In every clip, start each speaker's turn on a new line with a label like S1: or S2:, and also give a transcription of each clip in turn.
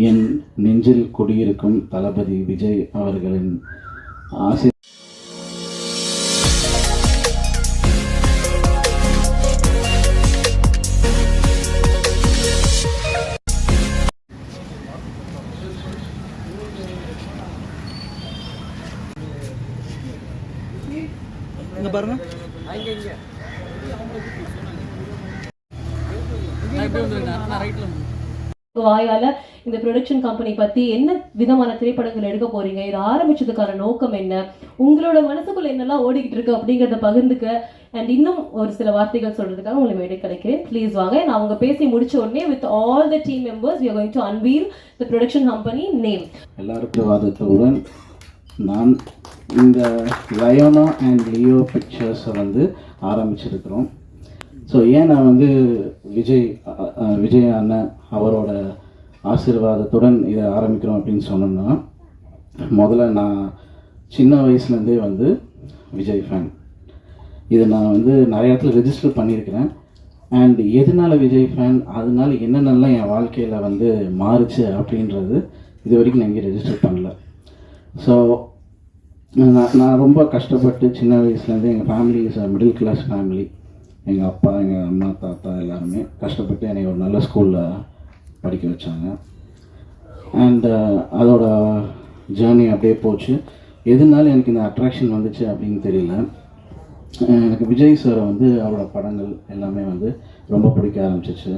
S1: என் நெஞ்சில் குடியிருக்கும் தளபதி விஜய் அவர்களின் ஆசை.
S2: இங்க பாருங்க,
S3: வாயால இந்த ப்ரொடக்ஷன் கம்பெனி பத்தி என்ன விதமான திரைப்படங்கள் எடுக்க போறீங்க, இதை ஆரம்பிச்சதுக்கான நோக்கம் என்ன, உங்களோட மனசுக்குள்ள என்னெல்லாம் ஓடிக்கிட்டு இருக்கு அப்படிங்கறத பகிர்ந்துக்க அண்ட் இன்னும் ஒரு சில வார்த்தைகள் சொல்றதுக்காக உங்களை மேடை கிடைக்கிறேன். ப்ளீஸ் வாங்க. நான் அவங்க பேசி முடிச்ச உடனே with all the team members we are going to unveil the production company name.
S1: எல்லாருக்கும் வாதத்துடன் நான் இந்த லயோனா அண்ட் லியோ பிக்சர்ஸை வந்து ஆரம்பிச்சிருக்கிறோம். ஸோ ஏன் நான் வந்து விஜய் அண்ணன் அவரோட ஆசீர்வாதத்துடன் இதை ஆரம்பிக்கிறோம் அப்படின்னு சொன்னோம்னா, முதல்ல நான் சின்ன வயசுலேருந்தே வந்து விஜய் ஃபேன். இதை நான் வந்து நிறைய இடத்துல ரெஜிஸ்டர் பண்ணியிருக்கிறேன். அண்ட் எதனால் விஜய் ஃபேன், அதனால என்னென்னலாம் என் வாழ்க்கையில் வந்து மாறுச்சு அப்படின்றது இது வரைக்கும் நான் இங்கே ரெஜிஸ்டர் பண்ணல. ஸோ நான் ரொம்ப கஷ்டப்பட்டு சின்ன வயசுலேருந்து எங்கள் family is middle class family. எங்கள் அப்பா, எங்கள் அம்மா, தாத்தா எல்லாருமே கஷ்டப்பட்டு என்னை ஒரு நல்ல ஸ்கூலில் படிக்க வச்சாங்க. அண்ட் அதோட ஜேர்னி அப்படியே போச்சு. எதனால எனக்கு இந்த அட்ராக்ஷன் வந்துச்சு அப்படின்னு தெரியல. எனக்கு விஜய் சாரை வந்து அவரோட படங்கள் எல்லாமே வந்து ரொம்ப பிடிக்க ஆரம்பிச்சிச்சு.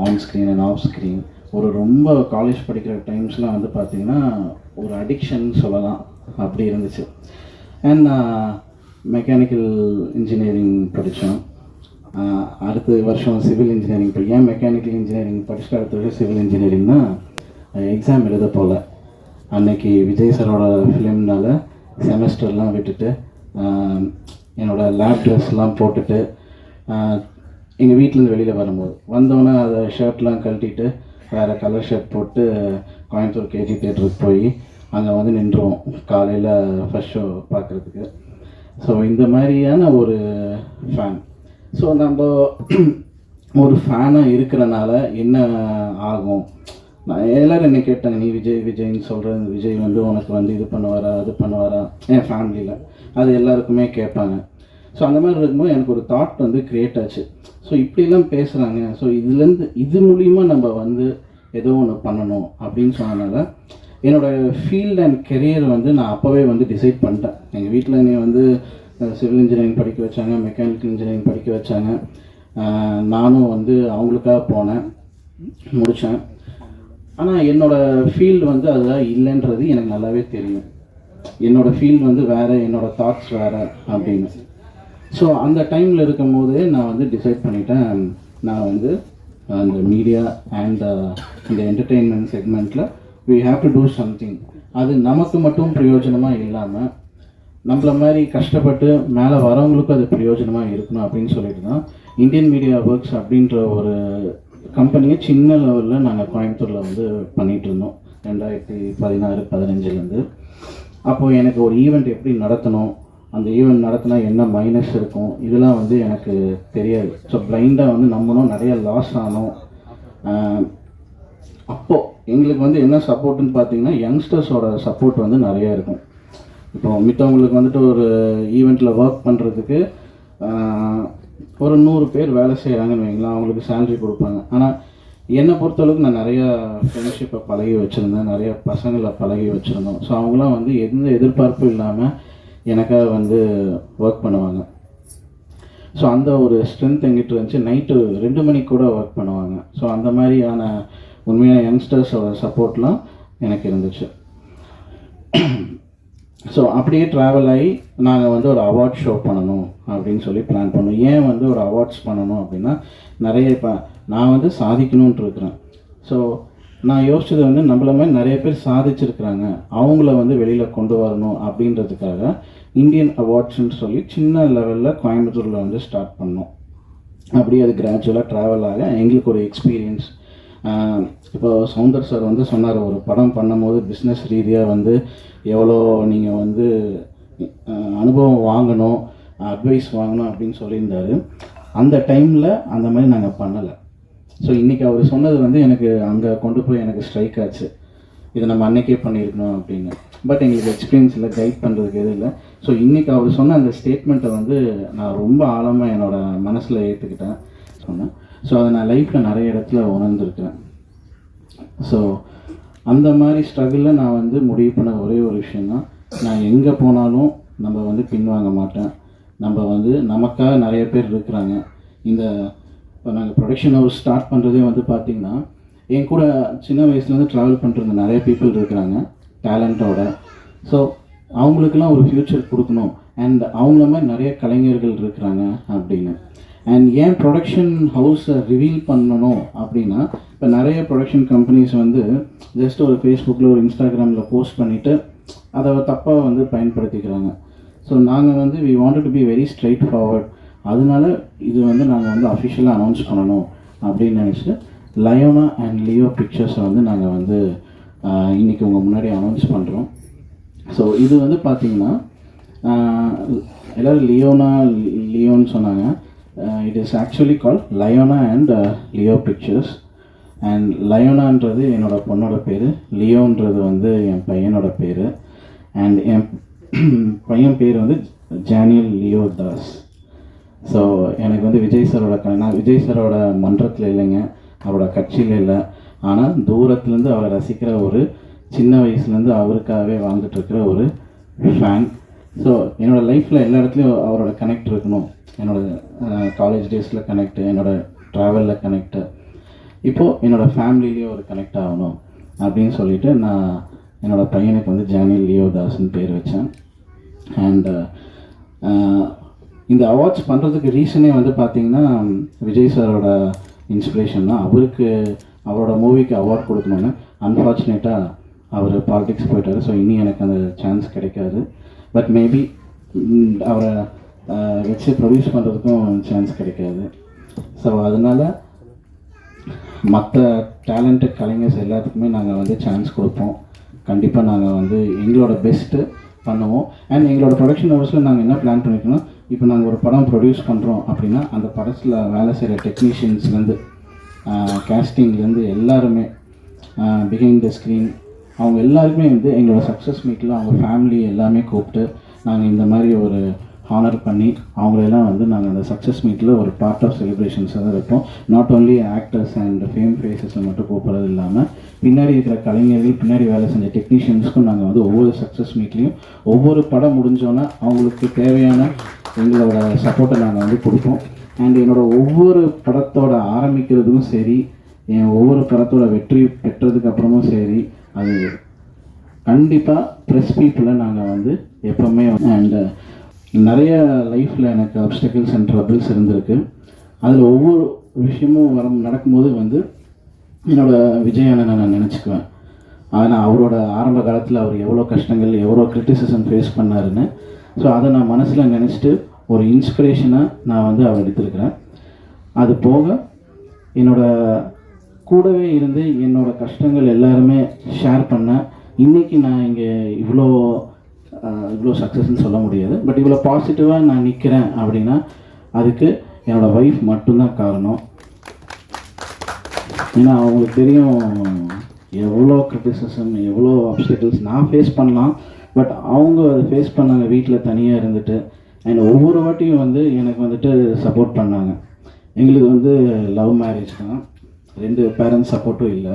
S1: On screen and off screen. ரொம்ப காலேஜ் படிக்கிற டைம்ஸ்லாம் வந்து பார்த்திங்கன்னா ஒரு அடிக்ஷன் சொல்லலாம், அப்படி இருந்துச்சு. அண்ட் நான் மெக்கானிக்கல் இன்ஜினியரிங் படித்தேன். அடுத்த வருஷம் சிவில் இன்ஜினியரிங் ஏன் மெக்கானிக்கல் இன்ஜினியரிங் படிச்சுட்டு அடுத்த வருஷம் சிவில் இன்ஜினியரிங்னா எக்ஸாம் எழுத போகல. அன்னைக்கு விஜய் சாரோட ஃபிலிம்னால செமஸ்டர்லாம் விட்டுட்டு என்னோடய லேப் ட்ரெஸ்லாம் போட்டுட்டு எங்கள் வீட்டிலேருந்து வெளியில் வரும்போது வந்தோன்னே அதை ஷர்ட்லாம் கழட்டிட்டு வேறு கலர் ஷர்ட் போட்டு கோயம்புத்தூர் கேஜி தேட்டருக்கு போய் அங்கே வந்து நின்றுவோம் காலையில் ஃபர்ஸ்ட் ஷோ பார்க்குறதுக்கு. ஸோ இந்த மாதிரியான ஒரு ஃபேன். ஸோ நம்ம ஒரு ஃபேனாக இருக்கிறனால என்ன ஆகும், நான் எல்லோரும் என்ன கேட்டாங்க, நீ விஜய்ன்னு சொல்கிற, விஜய் வந்து உனக்கு வந்து இது பண்ணுவாரா அது பண்ணுவாரா என் ஃபேமிலியில், அது எல்லாருக்குமே கேட்பாங்க. ஸோ அந்த மாதிரி இருக்கும்போது எனக்கு ஒரு தாட் வந்து க்ரியேட் ஆச்சு. ஸோ இப்படிலாம் பேசுகிறாங்க, ஸோ இது மூலிமா நம்ம வந்து ஏதோ ஒன்று பண்ணணும் அப்படின்னு சொன்னனால என்னோடய ஃபீல்ட் அண்ட் கெரியர் வந்து நான் அப்போவே வந்து டிசைட் பண்ணிட்டேன். எங்கள் வீட்டில் என்னை வந்து சிவில் இன்ஜினியரிங் படிக்க வச்சாங்க, மெக்கானிக்கல் இன்ஜினியரிங் படிக்க வச்சாங்க. நானும் வந்து அவங்களுக்காக போனேன், முடித்தேன். ஆனால் என்னோடய ஃபீல்டு வந்து அதுதான் இல்லைன்றது எனக்கு நல்லாவே தெரியும். என்னோடய ஃபீல்டு வந்து வேறு, என்னோடய தாட்ஸ் வேறு அப்படின்னு. ஸோ அந்த டைமில் இருக்கும் போதே நான் வந்து டிசைட் பண்ணிட்டேன், நான் வந்து அந்த மீடியா அண்ட் இந்த என்டர்டெயின்மெண்ட் செக்மெண்ட்டில் we have to do something. அது நமக்கு மட்டும் பிரயோஜனமாக இல்லாமல் நம்மள மாதிரி கஷ்டப்பட்டு மேலே வரவங்களுக்கும் அது பிரயோஜனமாக இருக்கணும் அப்படின்னு சொல்லிட்டு தான் இந்தியன் மீடியா ஒர்க்ஸ் அப்படின்ற ஒரு கம்பெனியை சின்ன லெவலில் நாங்கள் கோயம்புத்தூரில் வந்து பண்ணிகிட்டு இருந்தோம் 2016-15. அப்போது எனக்கு ஒரு ஈவெண்ட் எப்படி நடத்தணும், அந்த ஈவெண்ட் நடத்தினா என்ன மைனஸ் இருக்கும், இதெல்லாம் வந்து எனக்கு தெரியாது. ஸோ பிளைண்டாக வந்து நம்மளும் நிறைய லாஸ் ஆனோம். அப்போது எங்களுக்கு வந்து என்ன சப்போர்ட்டுன்னு பார்த்தீங்கன்னா யங்ஸ்டர்ஸோட சப்போர்ட் வந்து நிறையா இருக்கும். இப்போது மித்தவங்களுக்கு வந்துட்டு ஒரு ஈவெண்ட்டில் ஒர்க் பண்ணுறதுக்கு ஒரு 100 பேர் வேலை செய்கிறாங்கன்னு வைங்களா, அவங்களுக்கு சேலரி கொடுப்பாங்க. ஆனால் என்னை பொறுத்தளவுக்கு நான் நிறையா ஃப்ரெண்ட்ஷிப்பை பழகி வச்சுருந்தேன், நிறையா பசங்களை பழகி வச்சுருந்தோம். ஸோ அவங்களாம் வந்து எந்த எதிர்பார்ப்பும் இல்லாமல் எனக்காக வந்து ஒர்க் பண்ணுவாங்க. ஸோ அந்த ஒரு ஸ்ட்ரென்த் எங்கிட்ட இருந்துச்சு. நைட்டு 2 மணிக்கு கூட ஒர்க் பண்ணுவாங்க. ஸோ அந்த மாதிரியான உண்மையான யங்ஸ்டர்ஸோட சப்போர்ட்லாம் எனக்கு இருந்துச்சு. ஸோ அப்படியே ட்ராவல் ஆகி நாங்கள் வந்து ஒரு அவார்ட் ஷோ பண்ணணும் அப்படின்னு சொல்லி பிளான் பண்ணோம். ஏன் வந்து ஒரு அவார்ட்ஸ் பண்ணணும் அப்படின்னா, நிறைய இப்போ நான் வந்து சாதிக்கணுன்ட்டு இருக்கிறேன். ஸோ நான் யோசிச்சது வந்து நம்மள மாதிரி நிறைய பேர் சாதிச்சிருக்கிறாங்க, அவங்கள வந்து வெளியில் கொண்டு வரணும் அப்படின்றதுக்காக இந்தியன் அவார்ட்ஸ்ன்னு சொல்லி சின்ன லெவலில் கோயம்புத்தூரில் வந்து ஸ்டார்ட் பண்ணோம். அப்படியே அது கிராஜுவலாக ட்ராவல் ஆக எங்களுக்கு ஒரு எக்ஸ்பீரியன்ஸ். இப்போ சௌந்தர் சார் வந்து சொன்னார், ஒரு படம் பண்ணும்போது பிஸ்னஸ் ரீதியாக வந்து எவ்வளோ நீங்கள் வந்து அனுபவம் வாங்கணும், அட்வைஸ் வாங்கணும் அப்படின்னு சொல்லியிருந்தார். அந்த டைமில் அந்த மாதிரி நாங்கள் பண்ணலை. ஸோ இன்றைக்கி அவர் சொன்னது வந்து எனக்கு அங்கே கொண்டு போய் எனக்கு ஸ்ட்ரைக் ஆச்சு, இதை நம்ம அன்னைக்கே பண்ணியிருக்கணும் அப்படின்னு. பட் எங்களுக்கு எக்ஸ்பீரியன்ஸ் இல்லை, கைட் பண்ணுறதுக்கு எதுவும் இல்லை. ஸோ இன்றைக்கி அவர் சொன்ன அந்த ஸ்டேட்மெண்ட்டை வந்து நான் ரொம்ப ஆழமாக என்னோடய மனசில் ஏற்றுக்கிட்டேன் சொன்னேன். ஸோ அதை நான் லைஃப்பில் நிறைய இடத்துல உணர்ந்துருக்கிறேன். ஸோ அந்த மாதிரி ஸ்ட்ரகிளில் நான் வந்து முடிவு பண்ண ஒரே ஒரு விஷயந்தான், நான் எங்கே போனாலும் நம்ம வந்து பின்வாங்க மாட்டேன். நம்ம வந்து நமக்காக நிறைய பேர் இருக்கிறாங்க. இந்த இப்போ நாங்கள் ப்ரொடக்ஷன் ஹவுஸ் ஸ்டார்ட் பண்ணுறதே வந்து பார்த்திங்கன்னா, என் கூட சின்ன வயசுலேருந்து ட்ராவல் பண்ணுறது நிறைய பீப்புள் இருக்கிறாங்க டேலண்ட்டோட. ஸோ அவங்களுக்கெல்லாம் ஒரு ஃப்யூச்சர் கொடுக்கணும், அண்ட் அவங்கள மாதிரி நிறைய கலைஞர்கள் இருக்கிறாங்க அப்படின்னு. அண்ட் ஏன் ப்ரொடக்ஷன் ஹவுஸை ரிவீல் பண்ணணும் அப்படின்னா, இப்போ நிறைய ப்ரொடக்ஷன் கம்பெனிஸ் வந்து ஜஸ்ட் ஒரு ஃபேஸ்புக்கில் ஒரு இன்ஸ்டாகிராமில் போஸ்ட் பண்ணிவிட்டு அதை தப்பாக வந்து பயன்படுத்திக்கிறாங்க. ஸோ நாங்கள் வந்து we wanted to be very straightforward. அதனால இது வந்து நாங்கள் வந்து அஃபிஷியலாக அனௌன்ஸ் பண்ணணும் அப்படின்னு நினச்சிட்டு லயோனா அண்ட் லியோ பிக்சர்ஸை வந்து நாங்கள் வந்து இன்றைக்கி உங்கள் முன்னாடி அனௌன்ஸ் பண்ணுறோம். ஸோ இது வந்து பார்த்திங்கன்னா எல்லோரும் லியோன்னு சொன்னாங்க. It is actually call Lyona and Leo pictures. And லயோனான்றது என்னோடய பொண்ணோட பேர், லியோன்றது வந்து என் பையனோட பேர். அண்ட் என் பையன் பேர் வந்து ஜானியல் லியோ தாஸ். ஸோ எனக்கு வந்து விஜய் சாரோட நான் விஜய் சாரோட மன்றத்தில் இல்லைங்க, அவரோட கட்சியில் இல்லை. ஆனால் தூரத்துலேருந்து அவரை ரசிக்கிற ஒரு சின்ன வயசுலேருந்து அவருக்காகவே வாழ்ந்துட்டுருக்கிற ஒரு ஃபேன். ஸோ என்னோடய லைஃப்பில் எல்லா இடத்துலையும் அவரோட கனெக்ட் இருக்கணும். என்னோடய காலேஜ் டேஸில் கனெக்டு, என்னோடய ட்ராவலில் கனெக்டு, இப்போது என்னோடய ஃபேமிலிலேயே ஒரு கனெக்ட் ஆகணும் அப்படின்னு சொல்லிவிட்டு நான் என்னோடய பையனுக்கு வந்து ஜானியல் லியோ தாஸ்ன்னு பேர் வச்சேன். அண்டு இந்த அவார்ட்ஸ் பண்ணுறதுக்கு ரீசனே வந்து பார்த்திங்கன்னா விஜய் சாரோட இன்ஸ்பிரேஷன் தான். அவரோட மூவிக்கு அவார்ட் கொடுக்கணுன்னு அன்ஃபார்ச்சுனேட்டாக அவர் பாலிடிக்ஸ் போயிட்டார். ஸோ இனி எனக்கு அந்த சான்ஸ் கிடைக்காது. பட் மேபி அவரை வச்சு ப்ரொடியூஸ் பண்ணுறதுக்கும் சான்ஸ் கிடைக்காது. ஸோ அதனால் மற்ற டேலண்டட் கலைஞர்ஸ் எல்லாத்துக்குமே நாங்கள் வந்து சான்ஸ் கொடுப்போம். கண்டிப்பாக நாங்கள் வந்து எங்களோட பெஸ்ட்டு பண்ணுவோம். அண்ட் எங்களோட ப்ரொடக்ஷன் ஹவுஸில் நாங்கள் என்ன பிளான் பண்ணியிருக்கோன்னா, இப்போ நாங்கள் ஒரு படம் ப்ரொடியூஸ் பண்ணுறோம் அப்படின்னா அந்த படத்தில் வேலை செய்கிற டெக்னீஷியன்ஸ்லேருந்து கேஸ்டிங்லேருந்து எல்லாருமே பிஹைண்ட் த ஸ்க்ரீன் அவங்க எல்லாருக்குமே வந்து எங்களோட சக்ஸஸ் மீட்டில் அவங்க ஃபேமிலி எல்லாமே கூப்பிட்டு நாங்கள் இந்த மாதிரி ஒரு ஹானர் பண்ணி அவங்களெல்லாம் வந்து நாங்கள் அந்த சக்ஸஸ் மீட்டில் ஒரு பார்ட் ஆஃப் செலிப்ரேஷன்ஸாக தான் வைப்போம். Not only actors and fame ஃபேஸஸை மட்டும் கூப்பிட்றது இல்லாமல் பின்னாடி இருக்கிற கலைஞர்கள், பின்னாடி வேலை செஞ்ச டெக்னீஷியன்ஸ்க்கும் நாங்கள் வந்து ஒவ்வொரு சக்ஸஸ் மீட்லேயும் ஒவ்வொரு படம் முடிஞ்சோன்னா அவங்களுக்கு தேவையான எங்களோட சப்போர்ட்டை நாங்கள் வந்து கொடுப்போம். அண்ட் என்னோடய ஒவ்வொரு படத்தோட ஆரம்பிக்கிறதுக்கும் சரி, என் ஒவ்வொரு படத்தோட வெற்றி பெற்றதுக்கு அப்புறமும் சரி, அது கண்டிப்பாக ப்ரெஸ் பீப்புளை நாங்கள் வந்து எப்போவுமே அண்டு நிறைய லைஃப்பில் எனக்கு அப்டக்கிள்ஸ் அண்ட் ட்ரபிள்ஸ் இருந்திருக்கு. அதில் ஒவ்வொரு விஷயமும் நடக்கும்போது வந்து என்னோடய விஜய் அண்ணனை நான் நினச்சிக்குவேன். ஆனால் அவரோட ஆரம்ப காலத்தில் அவர் எவ்வளோ கஷ்டங்கள், எவ்வளோ கிரிட்டிசிசம் ஃபேஸ் பண்ணாருன்னு. ஸோ அதை நான் மனசில் நினச்சிட்டு ஒரு இன்ஸ்பிரேஷனாக நான் வந்து அவர் எடுத்திருக்கிறேன். அது போக என்னோடய கூடவே இருந்து என்னோடய கஷ்டங்கள் எல்லாருமே ஷேர் பண்ணேன். இன்றைக்கி நான் இங்கே இவ்வளோ சக்ஸஸ்ன்னு சொல்ல முடியாது, பட் இவ்வளோ பாசிட்டிவாக நான் நிற்கிறேன் அப்படின்னா அதுக்கு என்னோடய ஒய்ஃப் மட்டும்தான் காரணம். ஏன்னா அவங்களுக்கு தெரியும் எவ்வளோ கிரிட்டிசிசம், எவ்வளோ அப்டக்கிள்ஸ் நான் ஃபேஸ் பண்ணலாம், பட் அவங்க அதை ஃபேஸ் பண்ணாங்க வீட்டில் தனியாக இருந்துட்டு. அண்ட் ஒவ்வொரு வாட்டியும் வந்து எனக்கு வந்துட்டு சப்போர்ட் பண்ணாங்க. எங்களுக்கு வந்து லவ் மேரேஜ் தான், 2 பேரண்ட்ஸ் சப்போர்ட்டும் இல்லை.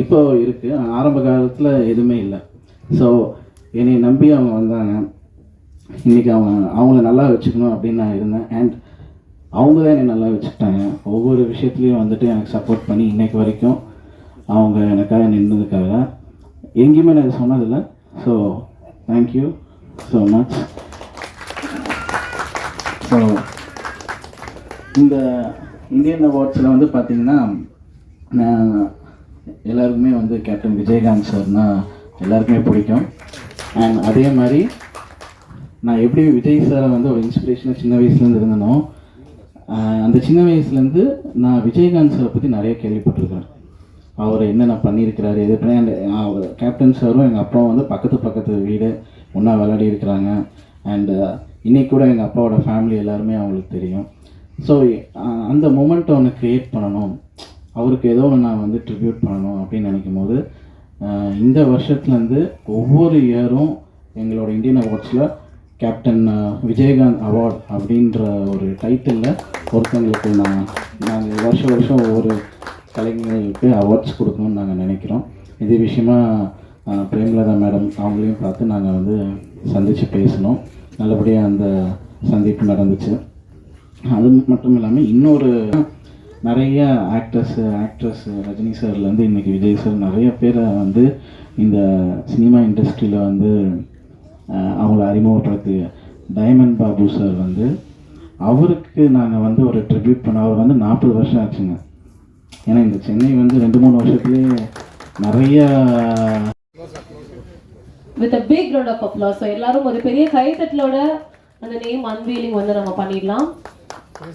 S1: இப்போ இருக்குது, ஆரம்ப காலத்தில் எதுவுமே இல்லை. ஸோ என்னை நம்பி அவங்க வந்தாங்க. இன்றைக்கி அவங்கள நல்லா வச்சுக்கணும் அப்படின்னு நான் இருந்தேன். அண்ட் அவங்க தான் என்னை நல்லா வச்சுக்கிட்டாங்க. ஒவ்வொரு விஷயத்துலையும் வந்துட்டு எனக்கு சப்போர்ட் பண்ணி இன்றைக்கு வரைக்கும் அவங்க எனக்காக நின்றதுக்காக எங்கேயுமே நான் சொன்னதில்லை. So thank you so much. So இந்த இந்தியன் அவார்ட்ஸில் வந்து பார்த்திங்கன்னா நான் எல்லாருக்குமே வந்து கேப்டன் விஜயகாந்த் சார்னால் எல்லாருக்குமே பிடிக்கும். அண்ட் அதே மாதிரி நான் எப்படி விஜய் சாரை வந்து ஒரு இன்ஸ்பிரேஷனாக சின்ன வயசுலேருந்து இருந்தனோ, அந்த சின்ன வயசுலேருந்து நான் விஜயகாந்த் சாரை பற்றி நிறைய கேள்விப்பட்டிருக்கிறேன். அவர் என்னென்ன பண்ணியிருக்கிறாரு, எது பண்ணி அவர் கேப்டன் சாரும் எங்கள் அப்பாவும் வந்து பக்கத்து வீடு ஒன்றா விளையாடி இருக்கிறாங்க. அண்டு இன்றைக்கி கூட எங்கள் அப்பாவோட ஃபேமிலி எல்லாருமே அவங்களுக்கு தெரியும். ஸோ அந்த மூமெண்ட்டை ஒன்று க்ரியேட் பண்ணணும். அவருக்கு ஏதோ ஒன்று நான் வந்து ட்ரிபியூட் பண்ணணும் அப்படின்னு நினைக்கும் போது இந்த வருஷத்துலேருந்து ஒவ்வொரு இயரும் எங்களோட இந்தியன் அவார்ட்ஸில் கேப்டன் விஜயகாந்த் அவார்ட் அப்படின்ற ஒரு டைட்டிலில் ஒருத்தங்களுக்கு நாங்கள் வருஷம் ஒவ்வொரு கலைஞர்களுக்கு அவார்ட்ஸ் கொடுக்கணும்னு நாங்கள் நினைக்கிறோம். இதே விஷயமா பிரேமலதா மேடம் அவங்களையும் பார்த்து நாங்கள் வந்து சந்தித்து பேசினோம். நல்லபடியாக அந்த சந்திப்பு நடந்துச்சு. அது மட்டும் இல்லாமல் இன்னொரு நிறைய ஆக்ட்ரஸ் ரஜினி சார்லேருந்து இன்றைக்கி விஜய் சார் நிறைய பேரை வந்து இந்த சினிமா இண்டஸ்ட்ரியில் வந்து அவங்கள அறிமுகப்படுத்தி டைமண்ட் பாபு சார் வந்து அவருக்கு நாங்கள் வந்து ஒரு ட்ரிபியூட் பண்ண அவர் வந்து 40 வருஷம் ஆச்சுங்க. ஏன்னா இந்த சென்னை வந்து 2-3 வருஷத்துலேயே நிறைய
S3: with a big round of applause. So எல்லாரும் ஒரு பெரிய கைத்தட்டலோட அந்த நேம் அன்வீலிங் வந்து நம்ம பண்ணிடலாம்.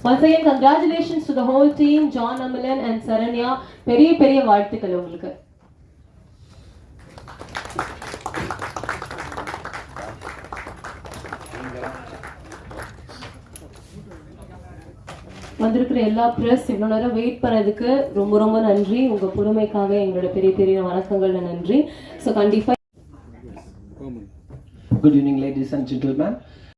S3: Once again congratulations to the whole team, John Amalan and Saranya. பெரிய வாழ்த்துக்கள் உங்களுக்கு. வந்திருக்கிற எல்லா பிரஸ் இவ்வளோ நேரம் வெயிட் பண்ணதுக்கு ரொம்ப நன்றி. உங்கள் பொறுமைக்காக எங்களோட பெரிய வணக்கங்கள் நன்றி. ஸோ கண்டிப்பாக
S4: Good evening, ladies and gentlemen.